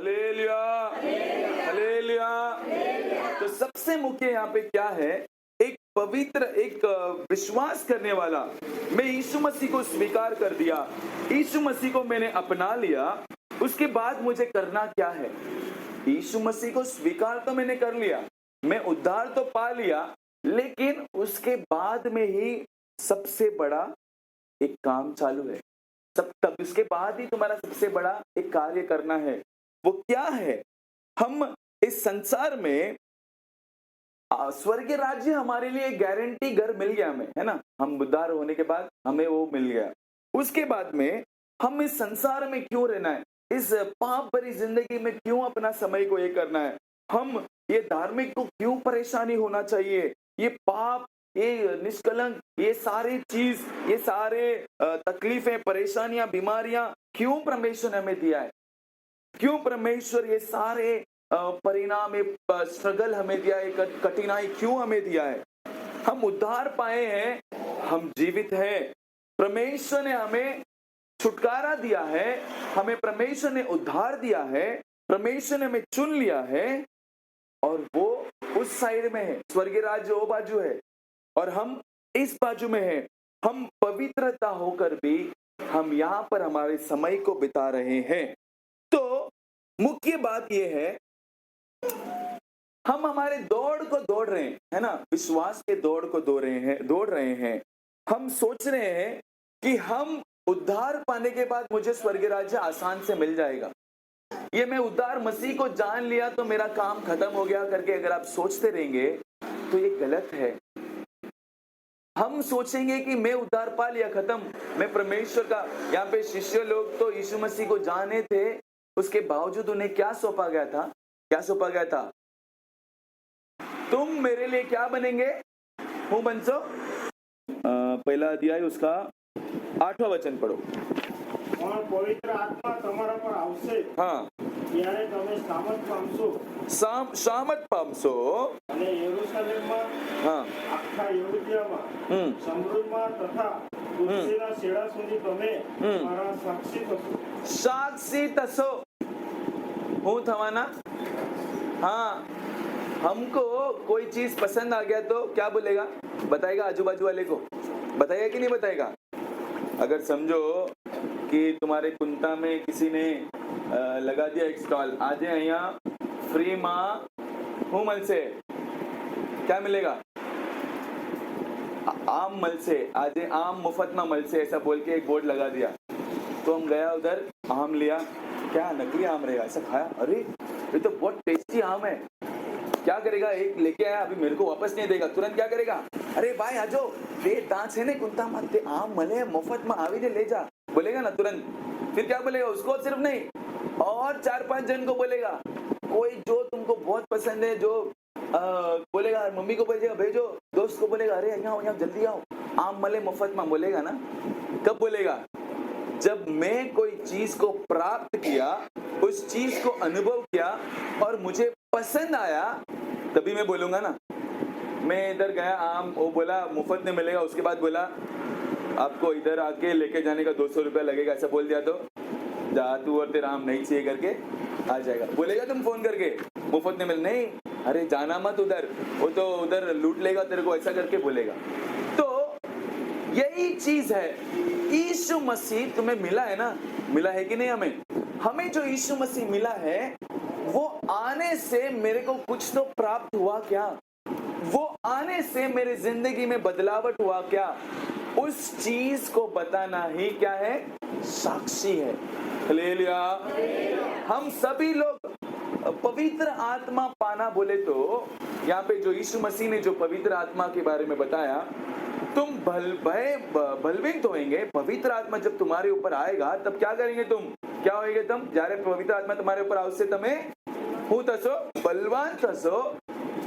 Hallelujah, hallelujah. तो सबसे मुख्य यहाँ पे क्या है, एक पवित्र, एक विश्वास करने वाला, मैं यीशु मसीह को स्वीकार कर दिया, यीशु मसीह को मैंने अपना लिया, उसके बाद मुझे करना क्या है? यीशु मसीह को स्वीकार तो मैंने कर लिया, मैं उद्धार तो पा लिया, लेकिन उसके बाद में ही सबसे बड़ा एक काम चालू है। तब उसके बाद ही तुम्हारा सबसे बड़ा एक कार्य करना है। वो क्या है? हम इस संसार में स्वर्गीय राज्य हमारे लिए गारंटी घर मिल गया हमें, है ना? हम उद्धार होने के बाद हमें वो मिल गया। उसके बाद में हम इस संसार में क्यों रहना है? इस पाप भरी जिंदगी में क्यों अपना समय को ये करना है? हम ये धार्मिक को क्यों परेशानी होना चाहिए? ये पाप, ये निष्कलंक, ये सारी चीज, ये सारे तकलीफें, परेशानियां, बीमारियां क्यों परमेश्वर ने हमें दिया है? क्यों परमेश्वर ये सारे परिणाम, स्ट्रगल हमें दिया है, कठिनाई क्यों हमें दिया है? हम उद्धार पाए हैं, हम जीवित हैं, परमेश्वर ने हमें छुटकारा दिया है, हमें परमेश्वर ने उद्धार दिया है, परमेश्वर ने हमें चुन लिया है, और वो उस साइड में है, स्वर्गीय राज्य वो बाजू है और हम इस बाजू में है। हम पवित्रता होकर भी हम यहाँ पर हमारे समय को बिता रहे हैं। तो मुख्य बात यह है, हम हमारे दौड़ को दौड़ रहे हैं, है ना? विश्वास के दौड़ को दौड़ रहे हैं। हम सोच रहे हैं कि हम उद्धार पाने के बाद मुझे स्वर्गीय राज्य आसान से मिल जाएगा। ये मैं उद्धार मसीह को जान लिया तो मेरा काम खत्म हो गया करके अगर आप सोचते रहेंगे तो ये गलत है। हम सोचेंगे कि मैं उद्धार पा लिया, खत्म, मैं परमेश्वर का। यहाँ पे शिष्य लोग तो यीशु मसीह को जाने थे, उसके बावजूद उन्हें क्या सौंपा गया था? क्या सौंपा गया था? तुम मेरे लिए क्या बनेंगे? हूँ बंसो। पहला अध्याय उसका 8वां वचन पढ़ो। पवित्र आत्मा तमारा पर आवशे, हाँ, त्यारे तमे सामर्थ पामशो, सामर्थ पामशो, અને યરૂશલેમમાં, हाँ, આખા યહૂદિયામાં, સમૃદ્ધમાં તથા પૃથ્વીના છેડા સુધી તમે મારા સાક્ષી થશો। साक्षी तसो, हूँ थवाना। हाँ, हमको कोई चीज पसंद आ गया तो क्या बोलेगा? बताएगा आजू बाजू वाले को? बताएगा कि नहीं बताएगा? अगर समझो कि तुम्हारे कुंता में किसी ने लगा दिया एक स्टॉल, आज यहाँ फ्री माँ हूँ मल से क्या मिलेगा? आम मल से, आज आम मुफ्त में मल से, ऐसा बोल के एक बोर्ड लगा दिया। तो हम गया उधर, आम लिया, क्या नकली आम रहेगा, ऐसा खाया, अरे ये तो बहुत टेस्टी आम है। क्या करेगा? एक लेके आया, अभी मेरे को वापस नहीं देगा, तुरंत क्या करेगा? अरे भाई आजो, ये दांत है ना कुंता मारते, आम मले मुफ्त में आवी दे, ले जा, बोलेगा ना तुरंत। फिर क्या बोलेगा? उसको सिर्फ नहीं, और 4-5 जन को बोलेगा। कोई जो तुमको बहुत पसंद है, जो बोलेगा, मम्मी को बोलेगा भेजो, दोस्त को बोलेगा, अरे यहाँ जल्दी आओ, आम मले मुफ्त में, बोलेगा ना? कब बोलेगा? जब मैं कोई चीज को प्राप्त किया, उस चीज को अनुभव किया और मुझे पसंद आया, तभी मैं बोलूंगा ना। मैं इधर गया, आम, वो बोला मुफ्त में मिलेगा, उसके बाद बोला आपको इधर आके लेके जाने का 200 रुपया लगेगा, ऐसा बोल दिया तो जा तू और तेरा आम नहीं चाहिए करके आ जाएगा। बोलेगा तुम फोन करके मुफ्त में मिल, नहीं, अरे जाना मत उधर, वो तो उधर लूट लेगा तेरे को, ऐसा करके बोलेगा। तो यही चीज है, यीशु मसीह तुम्हें मिला है ना? मिला है कि नहीं? हमें जो यीशु मसीह मिला है, वो आने से मेरे को कुछ तो प्राप्त हुआ क्या? वो आने से मेरी जिंदगी में बदलावट हुआ क्या? उस चीज को बताना ही क्या है? साक्षी है। हालेलुया। हम सभी लोग पवित्र आत्मा पाना बोले तो यहाँ पे जो यीशु मसीह ने जो पवित्र आत्मा के बारे में बताया, तुम भयभीत होंगे। पवित्र आत्मा जब तुम्हारे ऊपर आएगा तब क्या करेंगे? तुम क्या होएंगे? तुम जारे पवित्र आत्मा तुम्हारे ऊपर आवश्य तमें हूँ तसो, बलवान तसो,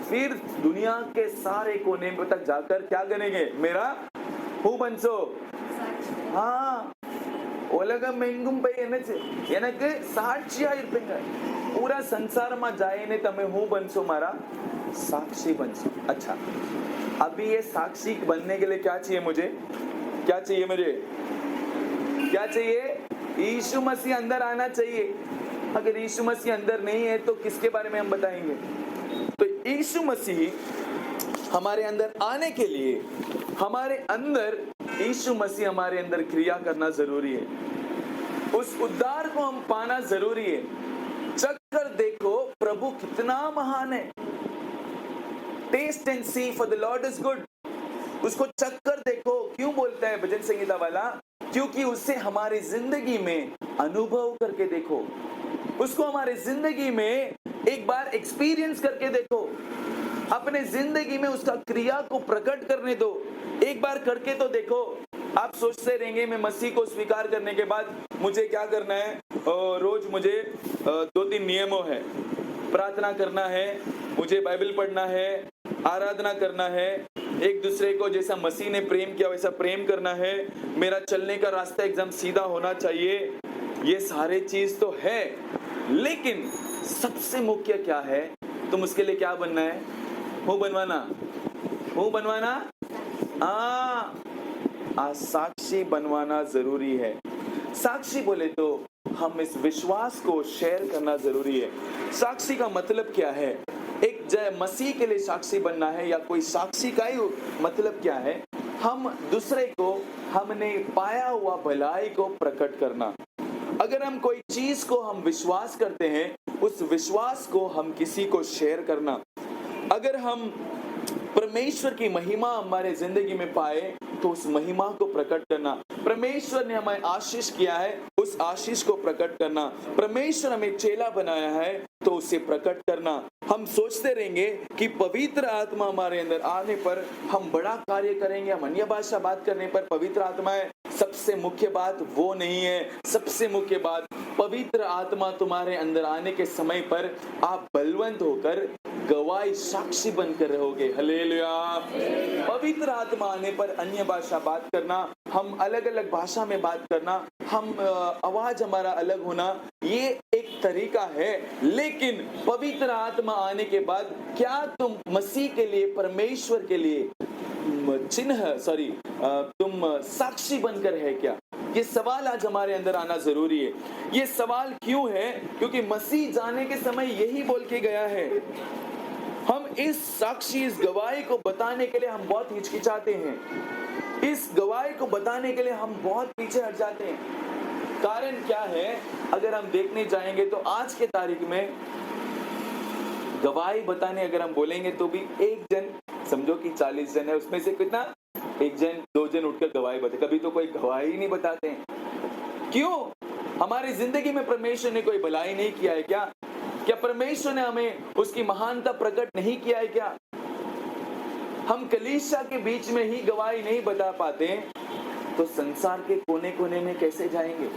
फिर दुनिया के सारे कोने तक जाकर क्या करेंगे? मेरा हूँ बंसो। हाँ, உலகம் எங்கும் போய் எனக்கு साक्षिया இருப்பீங்க। पूरा संसार में जाए ने तमे हूँ बंसो, मारा साक्षी बंसो। अच्छा, अभी ये साक्षी बनने के लिए क्या चाहिए मुझे? क्या चाहिए मुझे? क्या चाहिए? यीशु मसीह अंदर आना चाहिए। अगर यीशु मसीह अंदर नहीं है तो किसके बारे में हम बताएंगे? तो यीशु मसीह हमारे अंदर आने के लिए, हमारे अंदर यीशु मसीह हमारे अंदर क्रिया करना जरूरी है। उस उद्धार को हम पाना जरूरी है। चख कर देखो प्रभु कितना महान है। Taste and see for the Lord is good. उसको चख कर देखो। क्यों बोलता है भजन संगीता वाला? क्योंकि उससे हमारी जिंदगी में अनुभव करके देखो, उसको हमारे जिंदगी में एक बार एक्सपीरियंस करके देखो, अपने जिंदगी में उसका क्रिया को प्रकट करने दो, एक बार करके तो देखो। आप सोचते रहेंगे मैं मसीह को स्वीकार करने के बाद मुझे क्या करना है? रोज मुझे 2-3 नियमों है। प्रार्थना करना है, मुझे बाइबल पढ़ना है, आराधना करना है, एक दूसरे को जैसा मसीह ने प्रेम किया वैसा प्रेम करना है, मेरा चलने का रास्ता एकदम सीधा होना चाहिए। ये सारे चीज तो है, लेकिन सबसे मुख्य क्या है? तुम उसके लिए क्या बनना है? मुंह बनवाना, साक्षी बनवाना जरूरी है। साक्षी बोले तो हम इस विश्वास को शेयर करना जरूरी है। साक्षी का मतलब क्या है? एक जय मसीह के लिए साक्षी बनना है, या कोई साक्षी का ही मतलब क्या है? हम दूसरे को हमने पाया हुआ भलाई को प्रकट करना। अगर हम कोई चीज को हम विश्वास करते हैं, उस विश्वास को हम किसी को शेयर करना। अगर हम परमेश्वर की महिमा हमारे जिंदगी में पाए तो उस महिमा को प्रकट करना। परमेश्वर ने हमें आशीष किया है, उस आशीष को प्रकट करना। परमेश्वर हमें चेला बनाया है तो उसे प्रकट करना। हम सोचते रहेंगे कि पवित्र आत्मा हमारे अंदर आने पर हम बड़ा कार्य करेंगे, हम अन्य भाषा बात करने पर पवित्र आत्मा है। सबसे मुख्य बात वो नहीं है। सबसे मुख्य बात, पवित्र आत्मा तुम्हारे अंदर आने के समय पर आप बलवंत होकर गवाही साक्षी बनकर रहोगे। हालेलुया। पवित्र आत्मा आने पर अन्य भाषा बात करना, हम अलग अलग भाषा में बात करना, हम आवाज हमारा अलग होना, ये एक तरीका है। लेकिन पवित्र आत्मा आने के बाद क्या तुम मसीह के लिए, परमेश्वर के लिए तुम साक्षी बनकर है क्या? ये सवाल आज हमारे अंदर आना जरूरी है। ये सवाल क्यों है? क्योंकि मसीह जाने के समय यही बोल के गया है। हम इस साक्षी, इस गवाही को बताने के लिए हम बहुत हिचकिचाते हैं। इस गवाही को बताने के लिए हम बहुत पीछे हट जाते हैं। कारण क्या है? अगर हम देखने जाएंगे तो आज के तारीख में गवाही बताने अगर हम बोलेंगे तो भी एक जन, समझो कि 40 जन है, उसमें से कितना? 1 जन 2 जन उठकर गवाही बताते। कभी तो कोई गवाही नहीं बताते हैं। क्यों? हमारी जिंदगी में परमेश्वर ने कोई भलाई नहीं किया है क्या? क्या परमेश्वर ने हमें उसकी महानता प्रकट नहीं किया है क्या? हम कलीसिया के बीच में ही गवाही नहीं बता पाते तो संसार के कोने कोने में कैसे जाएंगे?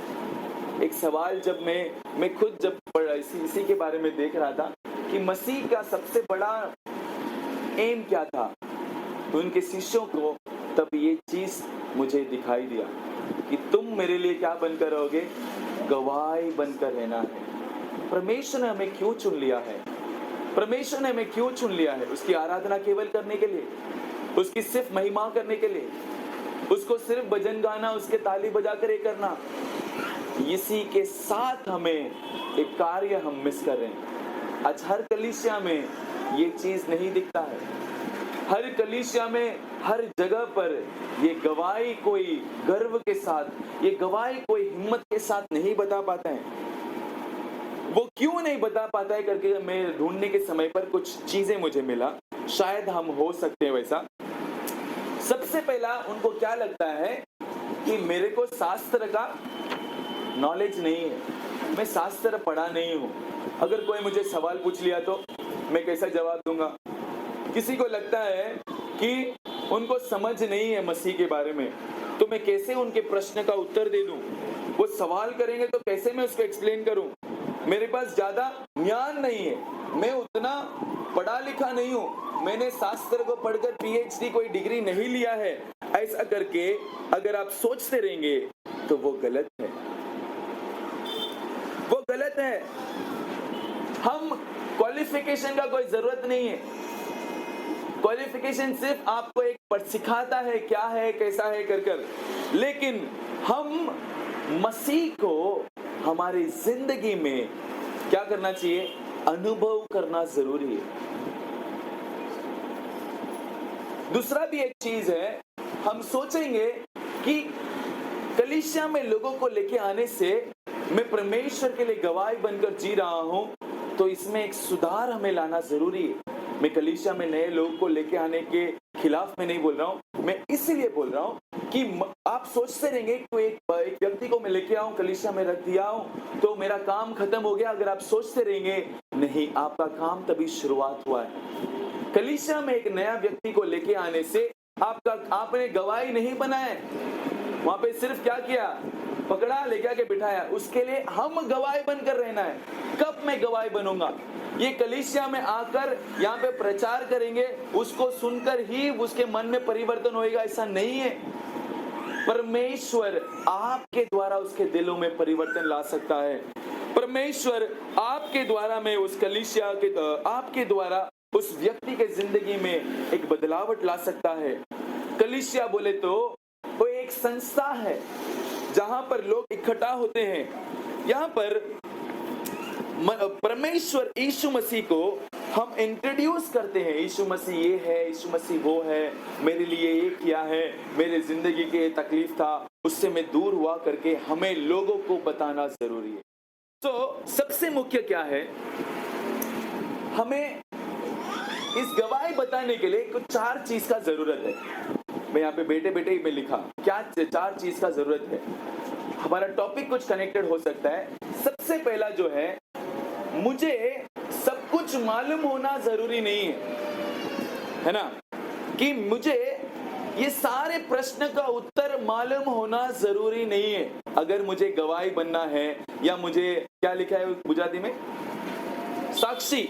एक सवाल जब मैं खुद जब इसी के बारे में देख रहा था कि मसीह का सबसे बड़ा एम क्या था, तो उनके शिष्यों को तब ये चीज मुझे दिखाई दिया कि तुम मेरे लिए क्या बनकर रहोगे? गवाही बनकर रहना है। परमेश्वर ने हमें क्यों चुन लिया है? परमेश्वर ने हमें क्यों चुन लिया है? उसकी आराधना केवल करने के लिए, उसकी सिर्फ महिमा करने के लिए, उसको सिर्फ भजन गाना, उसके ताली बजाकर ये करना। इसी के साथ हमें एक कार्य हम मिस कर रहे हैं। आज हर कलीसिया में ये चीज नहीं दिखता है। हर कलीसिया में, हर जगह पर ये गवाही कोई गर्व के साथ, ये गवाही कोई हिम्मत के साथ नहीं बता पाता है। वो क्यों नहीं बता पाता है करके मैं ढूंढने के समय पर कुछ चीजें मुझे मिला, शायद हम हो सकते हैं वैसा। सबसे पहला उनको क्या लगता है कि मेरे को शास्त्र का नॉलेज नहीं है, मैं शास्त्र पढ़ा नहीं हूँ। अगर कोई मुझे सवाल पूछ लिया तो मैं कैसा जवाब दूंगा? किसी को लगता है कि उनको समझ नहीं है मसीह के बारे में, तो मैं कैसे उनके प्रश्न का उत्तर दे दूं? वो सवाल करेंगे तो कैसे मैं उसको एक्सप्लेन करूं? मेरे पास ज्यादा ज्ञान नहीं है, मैं उतना पढ़ा लिखा नहीं हूं, मैंने शास्त्र को पढ़कर PhD कोई डिग्री नहीं लिया है। ऐसा करके अगर आप सोचते रहेंगे तो वो गलत है, वो गलत है। हम क्वालिफिकेशन का कोई जरूरत नहीं है। क्वालिफिकेशन सिर्फ आपको एक पर सिखाता है क्या है, कैसा है कर। लेकिन हम मसीह को हमारी जिंदगी में क्या करना चाहिए? अनुभव करना जरूरी है। दूसरा भी एक चीज है, हम सोचेंगे कि कलीसिया में लोगों को लेके आने से मैं परमेश्वर के लिए गवाही बनकर जी रहा हूं, तो इसमें एक सुधार हमें लाना जरूरी है। मैं कलीसिया में नए लोगों को लेके आने के खिलाफ में नहीं बोल रहा हूं, मैं इसीलिए बोल रहा हूं कि आप सोचते रहेंगे कि एक व्यक्ति को मैं लेके आऊं, कलीसिया में रख दिया हूं तो मेरा काम खत्म हो गया। अगर आप सोचते रहेंगे, नहीं, आपका काम तभी शुरुआत हुआ है। कलीसिया में एक नया व्यक्ति को लेके आने से आपने गवाही नहीं बनाए, वहां पे सिर्फ क्या किया? पकड़ा, लेके आके बिठाया। उसके लिए हम गवाही बनकर रहना है। कब मैं गवाही बनूंगा? ये कलीसिया में आकर यहाँ पे प्रचार करेंगे, उसको सुनकर ही उसके मन में परिवर्तन होएगा, ऐसा नहीं है। परमेश्वर आपके द्वारा उसके दिलों में परिवर्तन ला सकता है। परमेश्वर आपके द्वारा में उस कलीसिया के आपके द्वारा उस व्यक्ति के जिंदगी में एक बदलावट ला सकता है। कलीसिया बोले तो वो एक संस्था है जहां पर लोग इकट्ठा होते हैं। यहाँ पर परमेश्वर यीशु मसीह को हम इंट्रोड्यूस करते हैं। यीशु मसीह ये है, यीशु मसीह वो है, मेरे लिए ये किया है, मेरे जिंदगी के तकलीफ था, उससे मैं दूर हुआ करके हमें लोगों को बताना जरूरी है। तो सबसे मुख्य क्या है? हमें इस गवाही बताने के लिए कुछ 4 चीज का जरूरत है। मैं यहाँ पे बैठे बैठे ही मैं लिखा क्या 4 चीज का जरूरत है। हमारा टॉपिक कुछ कनेक्टेड हो सकता है। सबसे पहला जो है, मुझे सब कुछ मालूम होना जरूरी नहीं है ना, कि मुझे ये सारे प्रश्न का उत्तर मालूम होना जरूरी नहीं है। अगर मुझे गवाही बनना है, या मुझे क्या लिखा है गुजराती में, साक्षी,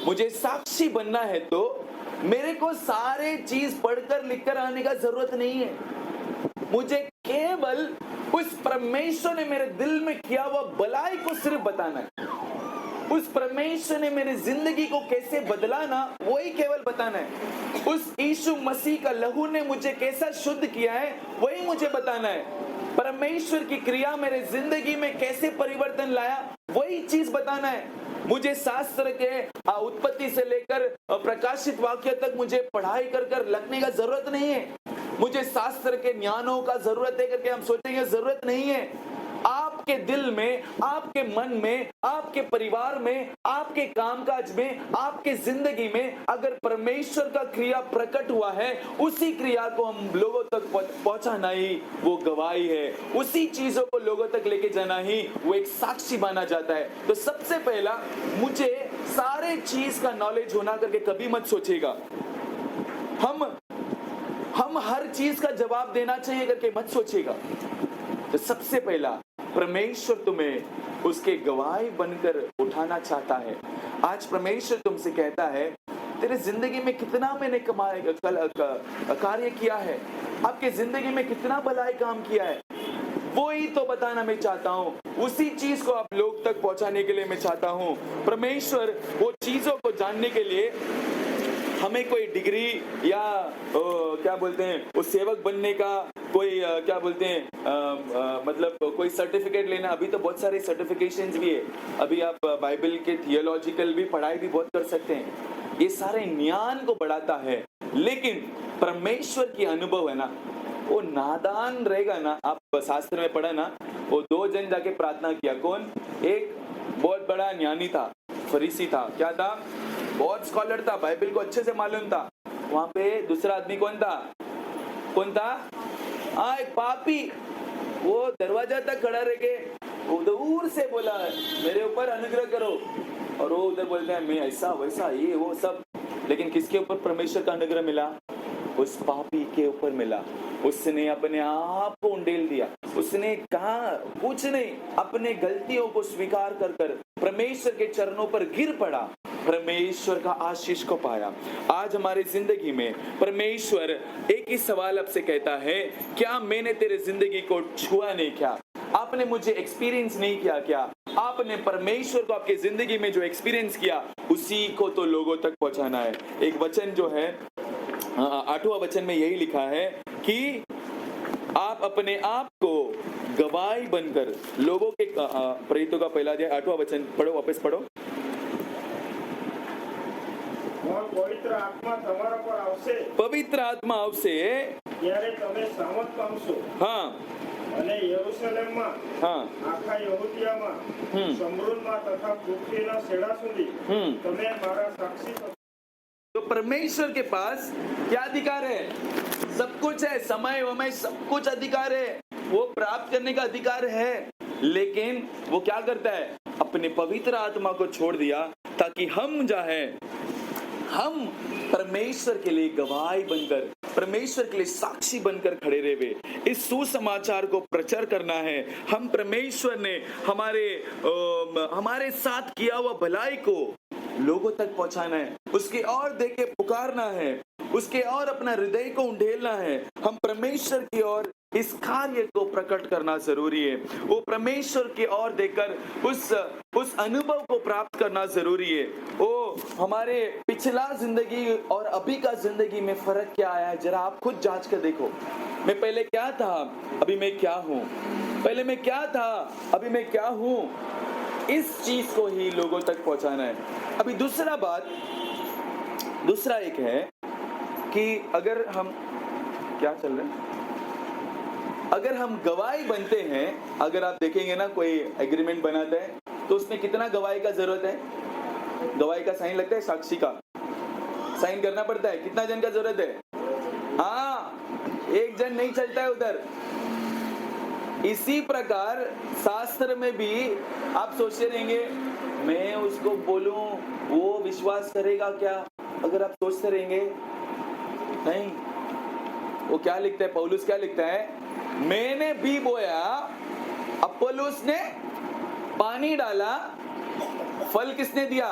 मुझे साक्षी बनना है, तो मेरे को सारे चीज पढ़कर लिखकर आने का जरूरत नहीं है। मुझे केवल उस परमेश्वर ने मेरे दिल में किया हुआ भलाई को सिर्फ बताना है। उस परमेश्वर ने मेरी जिंदगी को कैसे बदला ना, वही केवल बताना है। उस यीशु मसीह का लहू ने मुझे कैसा शुद्ध किया है, वही मुझे बताना है। परमेश्वर की क्रिया मेरे जिंदगी में कैसे परिवर्तन लाया, वही चीज बताना है। मुझे शास्त्र के उत्पत्ति से लेकर प्रकाशित वाक्य तक मुझे पढ़ाई कर कर लगने का जरूरत नहीं है। मुझे शास्त्र के ज्ञानों का जरूरत है करके हम सोचेंगे, जरूरत नहीं है। आपके दिल में, आपके मन में, आपके परिवार में, आपके कामकाज में, आपके जिंदगी में अगर परमेश्वर का क्रिया प्रकट हुआ है, उसी क्रिया को हम लोगों तक पहुंचाना ही वो गवाही है। उसी चीजों को लोगों तक लेके जाना ही वो एक साक्षी माना जाता है। तो सबसे पहला, मुझे सारे चीज का नॉलेज होना करके कभी मत सोचेगा। हम हर चीज का जवाब देना चाहिए करके मत सोचेगा। तो सबसे पहला, परमेश्वर तुम्हें उसके गवाही बनकर उठाना चाहता है। आज परमेश्वर तुमसे कहता है, तेरे जिंदगी में कितना मैंने कार्य किया है, आपके जिंदगी में कितना भलाई काम किया है, वो ही तो बताना मैं चाहता हूँ। उसी चीज को आप लोग तक पहुंचाने के लिए मैं चाहता हूँ। परमेश्वर वो चीजों को जानने के लिए हमें कोई डिग्री या क्या बोलते हैं, उस सेवक बनने का कोई क्या बोलते हैं मतलब कोई सर्टिफिकेट लेना। अभी तो बहुत सारे सर्टिफिकेशंस भी है। अभी आप बाइबल के थियोलॉजिकल भी पढ़ाई भी बहुत कर सकते हैं। ये सारे ज्ञान को बढ़ाता है, लेकिन परमेश्वर की अनुभव है ना, वो नादान रहेगा ना। आप शास्त्र में पढ़ा ना, वो 2 जन जाके प्रार्थना किया। कौन? एक बहुत बड़ा ज्ञानी था, फरीसी था। क्या था? बहुत स्कॉलर था, बाइबल को अच्छे से मालूम था। वहां पे दूसरा आदमी कौन था? एक पापी। वो दरवाजा तक खड़ा रह के वो दूर से बोला, मेरे ऊपर अनुग्रह करो। और वो उधर बोलते हैं, मैं ऐसा वैसा ये वो सब। लेकिन किसके ऊपर परमेश्वर का अनुग्रह मिला? उस पापी के ऊपर मिला। उसने अपने आप को उंडेल दिया। उसने कहा कुछ नहीं, अपने गलतियों को स्वीकार कर कर परमेश्वर के चरणों पर गिर पड़ा, परमेश्वर का आशीष को पाया। आज हमारी जिंदगी में परमेश्वर एक ही सवाल आपसे कहता है, क्या मैंने तेरे जिंदगी को छुआ नहीं? क्या आपने मुझे एक्सपीरियंस नहीं किया? क्या आपने परमेश्वर को आपके जिंदगी में जो एक्सपीरियंस किया, उसी को तो लोगों तक पहुंचाना है। एक वचन जो है 8वां वचन में यही लिखा है कि आप अपने आप को गवाही बनकर लोगों के प्रेरितों का पहला अध्याय 8वां वचन पढ़ो, वापस पढ़ो। और पवित्र आत्मा તમારા પર આવશે पवित्र आत्मा આવશે ત્યારે તમે સામર્થ પામશો हाँ અને યરૂશલેમમાં हाँ આખા યહૂદિયામાં સમૃદ્ધમાં તથા પૃથ્વીના છેડા સુધી તમે મારા સાક્ષી થશો। तो परमेश्वर के पास क्या अधिकार है? सब कुछ है, समय वमय सब कुछ अधिकार है, वो प्राप्त करने का अधिकार है, लेकिन वो क्या करता है? अपने पवित्र आत्मा को छोड़ दिया ताकि हम जो है हम परमेश्वर के लिए गवाही बनकर, परमेश्वर के लिए साक्षी बनकर खड़े रहे। इस सुसमाचार को प्रचार करना है। हम परमेश्वर ने हमारे साथ किया हुआ भलाई को लोगों तक पहुंचाना है, उसके और देख के पुकारना है, उसके और अपना हृदय को उंडेलना है। हम परमेश्वर की ओर इस कार्य को प्रकट करना जरूरी है। वो परमेश्वर की ओर देखकर उस अनुभव को प्राप्त करना जरूरी है। वो हमारे पिछला जिंदगी और अभी का जिंदगी में फर्क क्या आया है, जरा आप खुद जांच कर देखो। मैं पहले क्या था, अभी मैं क्या हूँ? पहले मैं क्या था, अभी मैं क्या हूँ? इस चीज को ही लोगों तक पहुंचाना है। अभी दूसरा एक है कि अगर हम क्या चल रहे हैं, अगर हम गवाही बनते हैं, अगर आप देखेंगे ना कोई एग्रीमेंट बनाता है तो उसमें कितना गवाही का जरूरत है? गवाही का साइन लगता है, साक्षी का साइन करना पड़ता है। कितना जन का जरूरत है? हाँ, एक जन नहीं चलता है उधर। इसी प्रकार शास्त्र में भी आप सोचते रहेंगे मैं उसको बोलूं वो विश्वास करेगा क्या? अगर आप सोचते रहेंगे नहीं, वो क्या लिखता है, पौलुस क्या लिखता है? मैंने भी बोया, अपोलोस ने पानी डाला, फल किसने दिया?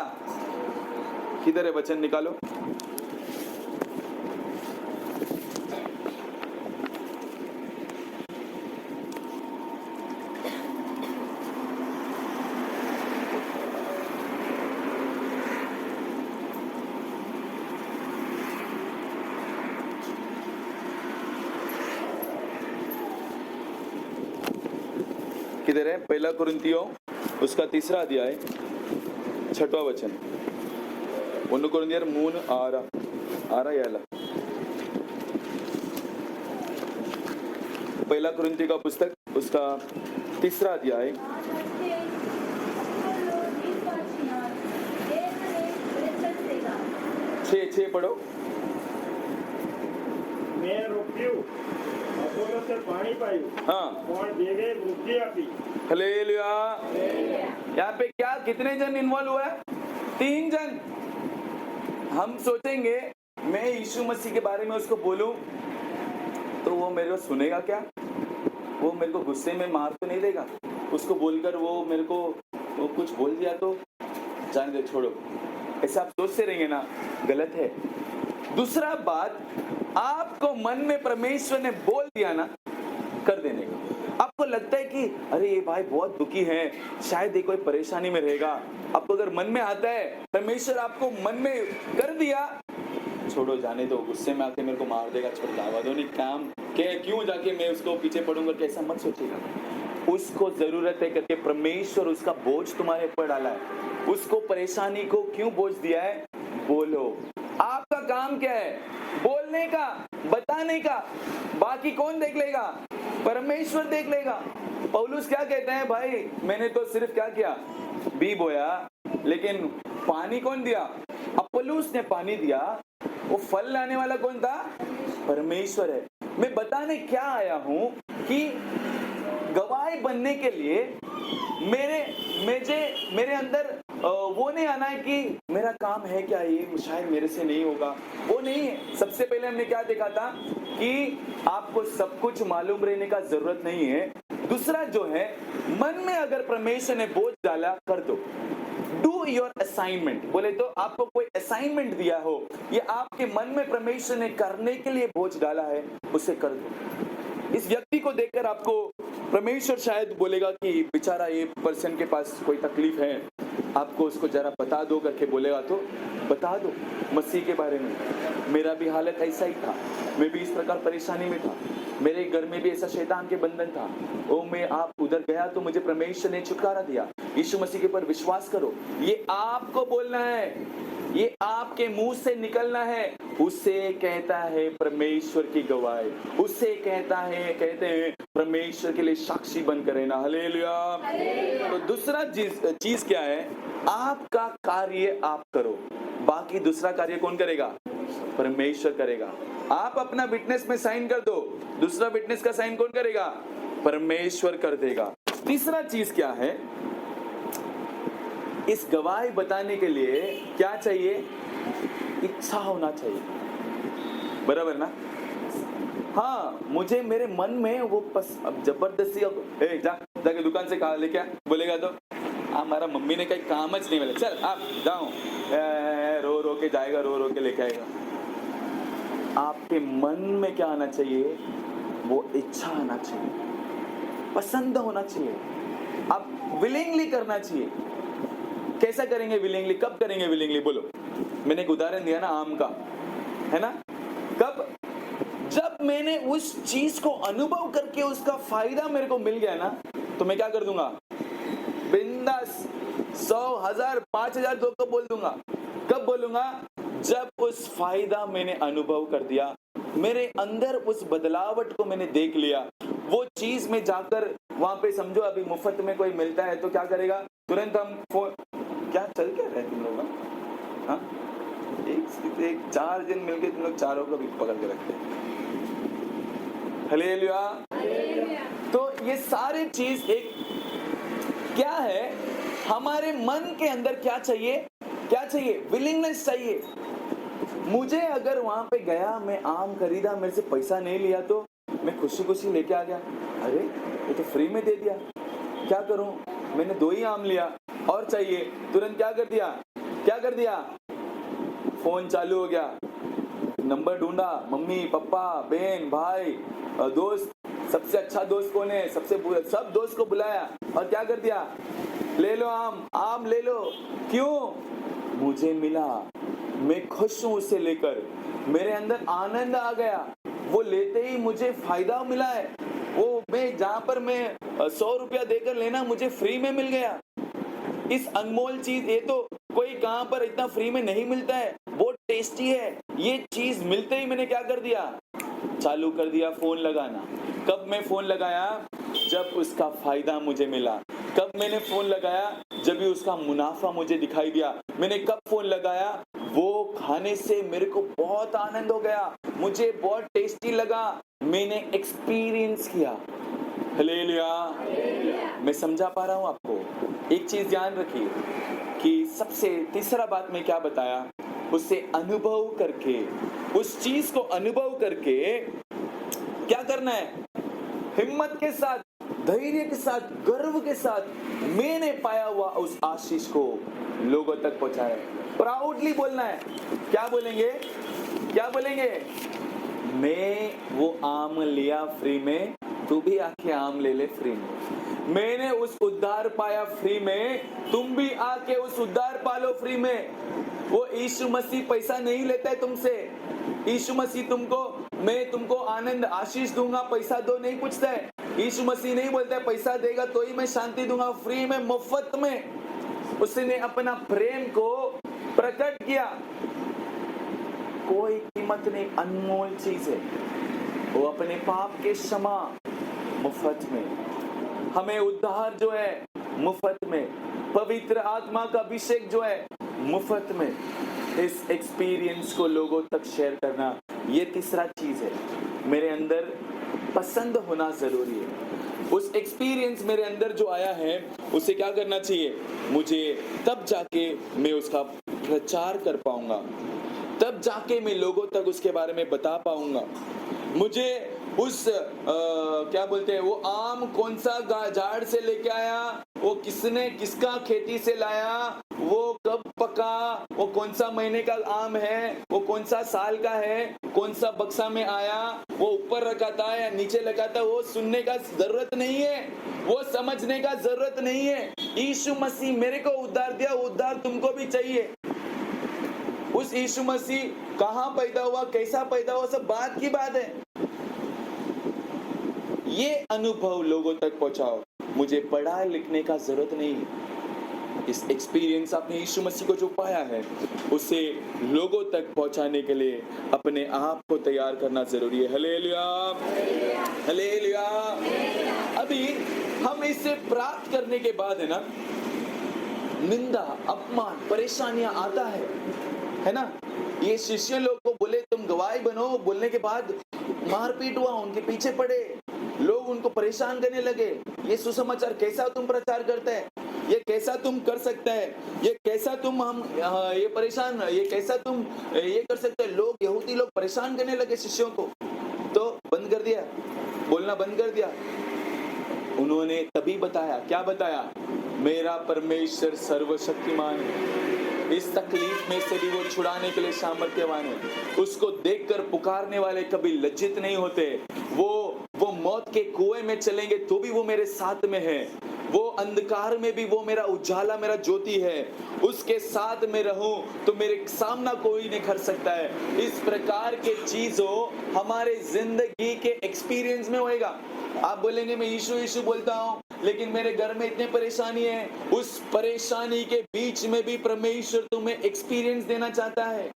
किधर है वचन, निकालो। किधर है? पहला कुरिन्थियों उसका 3रा अध्याय 6वां वचन। 1 कुरिन्थियर 3 याला पहला कुरिन्थियों का पुस्तक उसका 3रा अध्याय 6 पढ़ो। मैं रोप्યું, અપોલોસે પાણી પાયું, हाँ, પણ દેવે વૃદ્ધિ આપી। हालेलुया। यहाँ पे क्या कितने जन इन्वॉल्व हुआ है? 3 जन। हम सोचेंगे मैं यीशु मसीह के बारे में उसको बोलूं तो वो मेरे को सुनेगा क्या? वो मेरे को गुस्से में मार तो नहीं देगा? उसको बोलकर वो मेरे को वो कुछ बोल दिया तो जाने दे, छोड़ो। ऐसा आप सोचते रहेंगे ना, गलत है। दूसरा बात, आपको मन में परमेश्वर ने बोल दिया ना कर देने का, आपको लगता है कि अरे ये भाई बहुत दुखी है, शायद ये कोई परेशानी में रहेगा, आपको अगर मन में आता है परमेश्वर आपको मन में कर दिया, छोड़ो, जाने दो, गुस्से में आके मेरे को मार देगा, छोड़ जावा दो, नहीं काम के क्यों जाके मैं उसको पीछे पड़ूंगा, कैसा मत सोचिएगा। उसको जरूरत है करके परमेश्वर उसका बोझ तुम्हारे ऊपर डाला है, उसको परेशानी को क्यों बोझ दिया है? बोलो। आपका काम क्या है? बोलने का, बताने का। बाकी कौन देख लेगा? परमेश्वर देख लेगा। पौलुस क्या कहते हैं? भाई मैंने तो सिर्फ क्या किया, बी बोया, लेकिन पानी कौन दिया? अपोलोस ने पानी दिया। वो फल लाने वाला कौन था? परमेश्वर है। मैं बताने क्या आया हूं कि गवाही बनने के लिए मेरे अंदर वो नहीं आना है कि मेरा काम है क्या, ये शायद मेरे से नहीं होगा, वो नहीं है। सबसे पहले हमने क्या देखा था कि आपको सब कुछ मालूम रहने का जरूरत नहीं है। दूसरा जो है, मन में अगर परमेश्वर ने बोझ डाला, कर दो। Do your assignment. बोले तो आपको कोई असाइनमेंट दिया हो, ये आपके मन में परमेश्वर ने करने के लिए बोझ डाला है, उसे कर दो। इस व्यक्ति को देखकर आपको परमेश्वर शायद बोलेगा कि बेचारा ये पर्सन के पास कोई तकलीफ है, आपको उसको जरा बता दो करके बोलेगा तो बता दो मसीह के बारे में। मेरा भी हालत ऐसा ही था, मैं भी इस प्रकार परेशानी में था, मेरे घर में भी ऐसा शैतान के बंधन था। ओ मैं आप उधर गया तो मुझे परमेश्वर ने छुटकारा दिया। यीशु मसीह के ऊपर विश्वास करो। ये आपको बोलना है, ये आपके मुंह से निकलना है। उसे कहता है परमेश्वर की गवाही, उसे कहते हैं परमेश्वर के लिए साक्षी बनकर रहना। हालेलुया। तो दूसरा चीज क्या है? आपका कार्य आप करो, बाकी दूसरा कार्य कौन करेगा? परमेश्वर करेगा। आप अपना विटनेस में साइन कर दो, दूसरा विटनेस का साइन कौन करेगा? परमेश्वर कर देगा। तीसरा चीज क्या है? इस गवाही बताने के लिए क्या चाहिए? इच्छा होना चाहिए, बराबर ना? हाँ, मुझे मेरे मन में वो अब जबरदस्ती जाके दुकान से कहा लेके आ, बोलेगा तो हमारा मम्मी ने कहीं काम नहीं मिला, चल आप जाओ, रो रो के जाएगा, रो रो के लेके आएगा। आपके मन में क्या आना चाहिए? वो इच्छा आना चाहिए, पसंद होना चाहिए, आप विलिंगली करना चाहिए। कैसा करेंगे विलिंगली? कब करेंगे विलिंगली? बोलो। मैंने एक उदाहरण दिया ना आम का, है ना? कब? जब मैंने उस चीज को अनुभव करके उसका फायदा मेरे को मिल गया ना, तो मैं क्या कर दूंगा? बिंदास 100, 1000, 5000 दो को बोल दूंगा। कब बोलूंगा? जब उस फायदा मैंने अनुभव कर दिया, मेरे अंदर उस बदलावट को मैंने देख लिया। वो चीज में जाकर वहां पे समझो अभी मुफ्त में कोई मिलता है तो क्या करेगा? तुरंत हम फोन, क्या चल क्या रहे तुम लोग? हाँ, एक 4 दिन मिलके तुम लोग चारों को भी पकड़ के रखते हैं। हालेलुया। तो ये सारे चीज एक क्या है? हमारे मन के अंदर क्या चाहिए? क्या चाहिए? विलिंगनेस चाहिए। मुझे अगर वहां पे गया, मैं आम खरीदा, मेरे से पैसा नहीं लिया तो मैं खुशी खुशी लेके आ गया, अरे ये तो फ्री में दे दिया, क्या करूं? मैंने 2 ही आम लिया और चाहिए, तुरंत क्या कर दिया? फोन चालू हो गया, नंबर ढूंढा, मम्मी पापा बहन भाई दोस्त, सबसे अच्छा दोस्त कौन है, सबसे बुरा, सब दोस्त को बुलाया और क्या कर दिया? ले लो आम ले लो। क्यों? मुझे मिला, मैं खुश हूं उसे लेकर, मेरे अंदर आनंद आ गया, वो लेते ही मुझे फायदा मिला है। वो मैं जहां पर मैं 100 रुपया देकर लेना, मुझे फ्री में मिल गया। इस अनमोल चीज, ये तो कोई कहां पर इतना फ्री में नहीं मिलता है, बहुत टेस्टी है। ये चीज मिलते ही मैंने क्या कर दिया? चालू कर दिया फोन लगाना। कब मैं फोन लगाया? जब उसका फायदा मुझे मिला। कब मैंने फोन लगाया? जब भी उसका मुनाफा मुझे दिखाई दिया। मैंने कब फोन लगाया? वो खाने से मेरे को बहुत आनंद हो गया, मुझे बहुत टेस्टी लगा, मैंने एक्सपीरियंस किया। हालेलुया। मैं समझा पा रहा हूं आपको? एक चीज ध्यान रखिए कि सबसे तीसरा बात मैं क्या बताया? उसे अनुभव करके, उस चीज को अनुभव करके क्या करना है? हिम्मत के साथ, धैर्य के साथ, गर्व के साथ मैंने पाया हुआ उस आशीष को लोगों तक पहुंचाया। प्राउडली बोलना है। क्या बोलेंगे? मैं वो आम लिया फ्री में, तू भी आके आम ले ले फ्री में। मैंने उस उद्धार पाया फ्री में, तुम भी आके उस उद्धार पालो फ्री में। वो यीशु मसीह पैसा नहीं लेता है तुमसे। यीशु मसीह मैं तुमको आनंद आशीष दूंगा, पैसा दो नहीं पूछता है। यीशु मसीह नहीं बोलता है पैसा देगा तो ही मैं शांति दूंगा। फ्री में, मुफ्त में उसने अपना प्रेम को प्रकट किया। कोई कीमत नहीं, अनमोल चीज है। वो अपने पाप के क्षमा मुफ्त में, हमें उद्धार जो है मुफ्त में, पवित्र आत्मा का अभिषेक जो है मुफ्त में। इस एक्सपीरियंस को लोगों तक शेयर करना, ये तीसरा चीज है। मेरे अंदर पसंद होना जरूरी है। उस एक्सपीरियंस मेरे अंदर जो आया है उसे क्या करना चाहिए मुझे? तब जाके मैं उसका प्रचार कर पाऊंगा, तब जाके मैं लोगों तक उसके बारे में बता पाऊंगा। मुझे उस क्या बोलते हैं, वो आम कौन सा झाड़ से लेके आया, वो किसका खेती से लाया, वो कब पका, वो कौन सा महीने का आम है, वो कौन सा साल का है, कौन सा बक्सा में आया, वो ऊपर रखा था या नीचे लगा था, वो सुनने का जरूरत नहीं है, वो समझने का जरूरत नहीं है। यीशु मसीह मेरे को उद्धार दिया, उद्धार तुमको भी चाहिए। उस यीशु मसीह कहां पैदा हुआ, कैसा पैदा हुआ, सब बात की बात है। ये अनुभव लोगों तक पहुंचाओ। मुझे पढ़ा लिखने का जरूरत नहीं है। इस एक्सपीरियंस आपने यीशु मसीह को जो पाया है उसे लोगों तक पहुंचाने के लिए अपने आप को तैयार करना जरूरी है। Hallelujah, hallelujah. अभी हम इसे प्राप्त करने के बाद है ना, निंदा, अपमान, परेशानियां आता है ना। ये शिष्य लोग को बोले तुम गवाही बनो, बोलने के बाद मारपीट हुआ, उनके पीछे पड़े, लोग उनको परेशान करने लगे। ये सुसमाचार कैसा तुम प्रचार करते हैं, ये कैसा तुम कर सकते हैं, ये कैसा तुम हम ये परेशान, ये कैसा तुम ये कर सकते हैं। लोग, यहूदी लोग परेशान करने लगे शिष्यों को, तो बंद कर दिया, बोलना बंद कर दिया। उन्होंने तभी बताया, क्या बताया, मेरा परमेश्वर सर्वशक्तिमान है, इस तकलीफ में से भी वो छुड़ाने के लिए सामर्थ्यवान है। उसको देखकर पुकारने वाले कभी लज्जित नहीं होते। वो मौत के कुएं में चलेंगे तो भी वो मेरे साथ में है, वो अंधकार में भी वो मेरा उजाला, मेरा ज्योति है। उसके साथ में रहूं तो मेरे सामना कोई नहीं कर सकता है। इस प्रकार के चीजों हमारे जिंदगी के एक्सपीरियंस में होएगा। आप बोलेंगे मैं यीशु यीशु बोलता हूं लेकिन मेरे घर में इतनी परेशानी है। उस परेशानी के बीच में भी परमेश्वर तुम्हें एक्सपीरियंस देना चाहता है।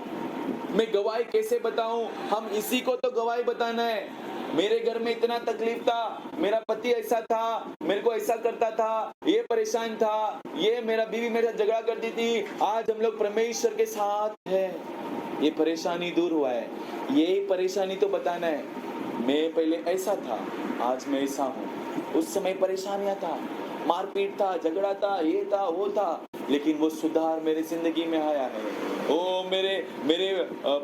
मैं गवाही कैसे बताऊं, हम इसी को तो गवाही बताना है। मेरे घर में इतना तकलीफ था, मेरा पति ऐसा था, मेरे को ऐसा करता था, ये परेशान था, ये मेरा बीवी मेरे साथ झगड़ा करती थी, आज हम लोग परमेश्वर के साथ है, ये परेशानी दूर हुआ है। यही परेशानी तो बताना है। मैं पहले ऐसा था, आज मैं ऐसा हूँ। उस समय परेशानियां था, मारपीट था, झगड़ा था, ये था, वो था, लेकिन वो सुधार मेरे जिंदगी में आया है। ओ मेरे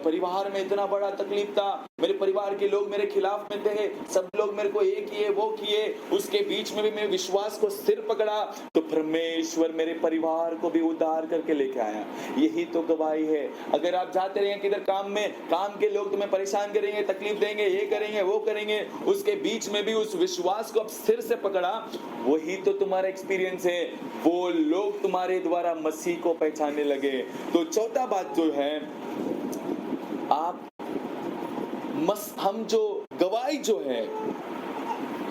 परिवार में इतना बड़ा तकलीफ था, मेरे परिवार के लोग मेरे खिलाफ में थे, सब लोग मेरे को ये किए वो किए, उसके बीच में भी मैं विश्वास को सिर पकड़ा तो परमेश्वर मेरे परिवार को भी उद्धार करके लेके आया। यही तो गवाही है। अगर आप जाते रहेंगे किधर काम में, काम के लोग तुम्हें परेशान करेंगे, तकलीफ देंगे, ये करेंगे वो करेंगे, उसके बीच में भी उस विश्वास को अब सिर से पकड़ा, वही तो तुम्हारा एक्सपीरियंस है। वो लोग तुम्हारे द्वारा मसीह को पहचानने लगे। तो चौथा बात जो है, हम जो गवाही जो है,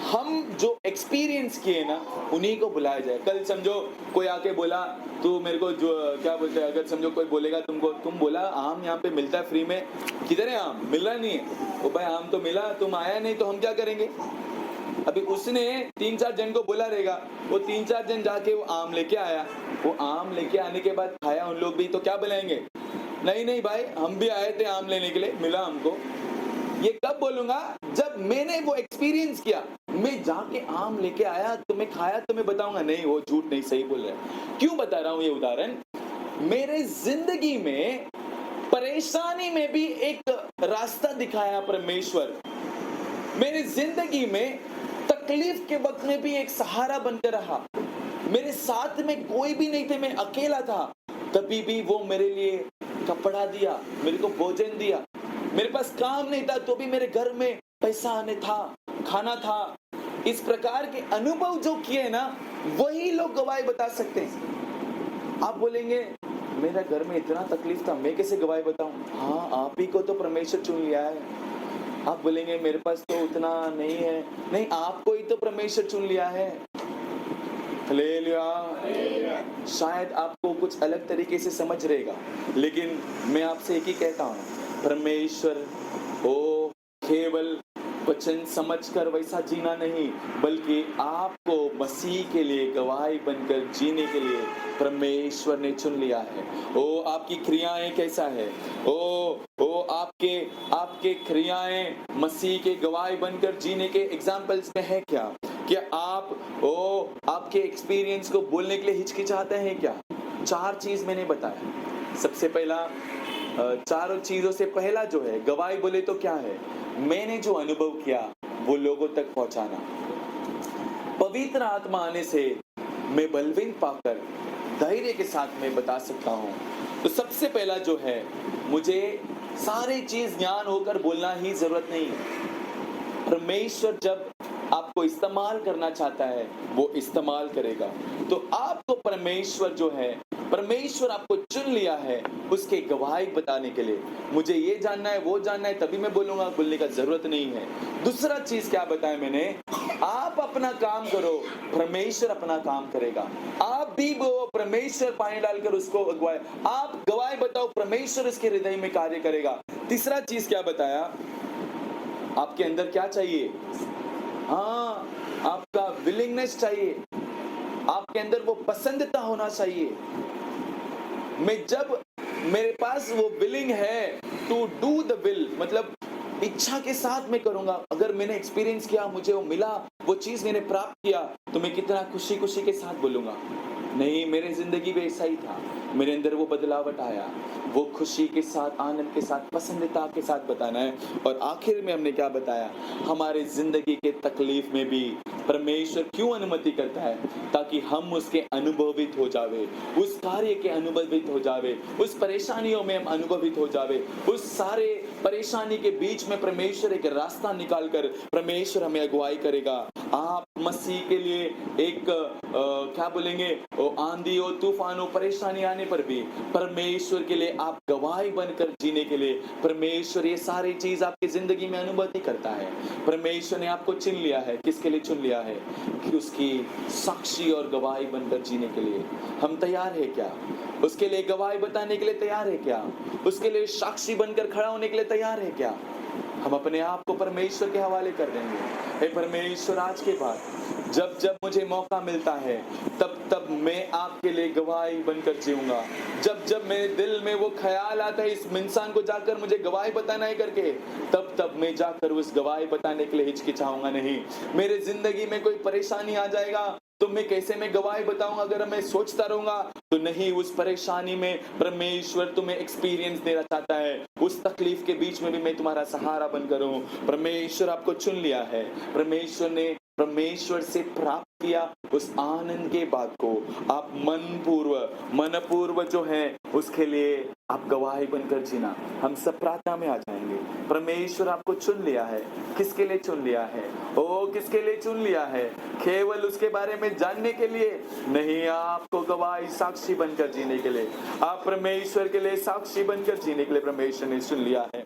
हम जो एक्सपीरियंस किए ना, उन्हीं को बुलाया जाए। कल समझो कोई आके बोला, तू मेरे को जो क्या बोलते हैं, अगर समझो कोई बोलेगा तुमको, तुम बोला आम यहाँ पे मिलता है फ्री में, किधर है आम, मिल रहा नहीं है। ओ भाई आम तो मिला, तुम आया नहीं तो हम क्या करेंगे। अभी उसने 3-4 जन को बोला रहेगा, वो 3-4 जन जाके वो आम लेके आया, वो आम लेके आने के बाद खाया, उन लोग भी तो क्या बुलाएंगे, नहीं नहीं भाई हम भी आए थे आम लेने के लिए, मिला हमको। ये कब बोलूंगा, जब मैंने वो एक्सपीरियंस किया, मैं जाके आम लेके आया, तुम्हें खाया, तो मैं बताऊंगा नहीं वो झूठ नहीं, सही बोल रहा है। क्यों बता रहा हूं ये उदाहरण, मेरे जिंदगी में परेशानी में भी एक रास्ता दिखाया परमेश्वर। मेरी जिंदगी में तकलीफ के वक्त में भी एक सहारा बनकर रहा। मेरे साथ में कोई भी नहीं थे, मैं अकेला था, तभी भी वो मेरे लिए कपड़ा दिया, मेरे को भोजन दिया। मेरे पास काम नहीं था तो भी मेरे घर में पैसा आने था, खाना था। इस प्रकार के अनुभव जो किए ना, वही लोग गवाही बता सकते हैं। आप बोलेंगे मेरा घर में इतना तकलीफ था, मैं कैसे गवाही बताऊं। हाँ, आप ही को तो परमेश्वर चुन लिया है। आप बोलेंगे मेरे पास तो उतना नहीं है, नहीं, आपको ही तो परमेश्वर चुन लिया है। हालेलुया। शायद आपको कुछ अलग तरीके से समझ रहेगा, लेकिन मैं आपसे एक ही कहता हूँ, परमेश्वर ओ केवल वचन समझकर वैसा जीना नहीं, बल्कि आपको मसीह के लिए गवाही बनकर जीने के लिए परमेश्वर ने चुन लिया है। ओ आपकी क्रियाएं कैसा है, ओ आपके क्रियाएं मसीह के गवाही बनकर जीने के एग्जाम्पल्स में है क्या आप आपके एक्सपीरियंस को बोलने के लिए हिचकिचाते हैं क्या। 4 चीज मैंने बताया। सबसे पहला, चारों चीजों से पहला जो है गवाही बोले तो क्या है, मैंने जो अनुभव किया वो लोगों तक पहुंचाना। पवित्र आत्मा आने से मैं बलविन पाकर धैर्य के साथ में बता सकता हूं। तो सबसे पहला जो है, मुझे सारी चीज ज्ञान होकर बोलना ही जरूरत नहीं। परमेश्वर जब आपको इस्तेमाल करना चाहता है वो इस्तेमाल करेगा। तो आपको परमेश्वर जो है, परमेश्वर आपको चुन लिया है उसके गवाही बताने के लिए। मुझे ये जानना है वो जानना है तभी मैं बोलूंगा, बोलने का जरूरत नहीं है। दूसरा चीज क्या बताया मैंने, आप अपना काम करो, परमेश्वर अपना काम करेगा। आप भी वो परमेश्वर पानी डालकर उसको गवाही, आप गवाही बताओ, परमेश्वर उसके हृदय में कार्य करेगा। तीसरा चीज क्या बताया, आपके अंदर क्या चाहिए, हाँ आपका विलिंगनेस चाहिए, आपके अंदर वो पसंदता होना चाहिए। मैं जब मेरे पास वो विलिंग है टू डू द विल, मतलब इच्छा के साथ मैं करूंगा। अगर मैंने एक्सपीरियंस किया, मुझे वो मिला, वो चीज मैंने प्राप्त किया, तो मैं कितना खुशी खुशी के साथ बोलूंगा। नहीं, मेरे जिंदगी में ऐसा ही था, मेरे अंदर वो बदलावट आया, वो खुशी के साथ, आनंद के साथ, पसंदीदा के साथ बताना है। और आखिर में हमने क्या बताया, हमारे जिंदगी के तकलीफ में भी परमेश्वर क्यों अनुमति करता है, ताकि हम उसके अनुभवित हो जावे, उस कार्य के अनुभवित हो जावे, उस परेशानियों में हम अनुभवित हो जावे। उस सारे परेशानी के बीच में परमेश्वर एक रास्ता निकाल कर परमेश्वर हमें अगुवाई करेगा। आप मसीह के लिए एक क्या बोलेंगे, आंधी हो, तूफान हो, परेशानी आने पर भी परमेश्वर के लिए आप गवाही बनकर जीने के लिए परमेश्वर ये सारी चीज आपकी जिंदगी में अनुमति करता है। परमेश्वर ने आपको चुन लिया है, किसके लिए चुन लिया है, कि उसकी साक्षी और गवाही बनकर जीने के लिए। हम तैयार है क्या, उसके लिए गवाही बताने के लिए तैयार है क्या, उसके लिए साक्षी बनकर खड़ा होने के लिए तैयार है क्या। हम अपने आप को परमेश्वर के हवाले कर देंगे। हे परमेश्वर, आज के बाद जब जब मुझे मौका मिलता है तब तब मैं आपके लिए गवाही बनकर जीऊंगा। जब जब मेरे दिल में वो ख्याल आता है इस इंसान को जाकर मुझे गवाही बताना है करके, तब तब मैं जाकर उस गवाही बताने के लिए हिचकिचाऊंगा नहीं। मेरे जिंदगी में कोई परेशानी आ जाएगा तो मैं गवाही बताऊंगा, अगर मैं सोचता रहूंगा तो नहीं। उस परेशानी में परमेश्वर तुम्हें एक्सपीरियंस देना चाहता है, उस तकलीफ के बीच में भी मैं तुम्हारा सहारा बनकर हूं। परमेश्वर आपको चुन लिया है, परमेश्वर से प्राप्त किया उस आनंद के बाद को आप मनपूर्व जो है उसके लिए आप गवाही बनकर जीना। हम सब प्रार्थना में आ जाएंगे। परमेश्वर आपको चुन लिया है, किसके लिए चुन लिया है, ओ किसके लिए चुन लिया है, केवल उसके बारे में जानने के लिए नहीं, आपको गवाही साक्षी बनकर जीने के लिए, आप परमेश्वर के लिए साक्षी बनकर जीने के लिए परमेश्वर ने चुन लिया है।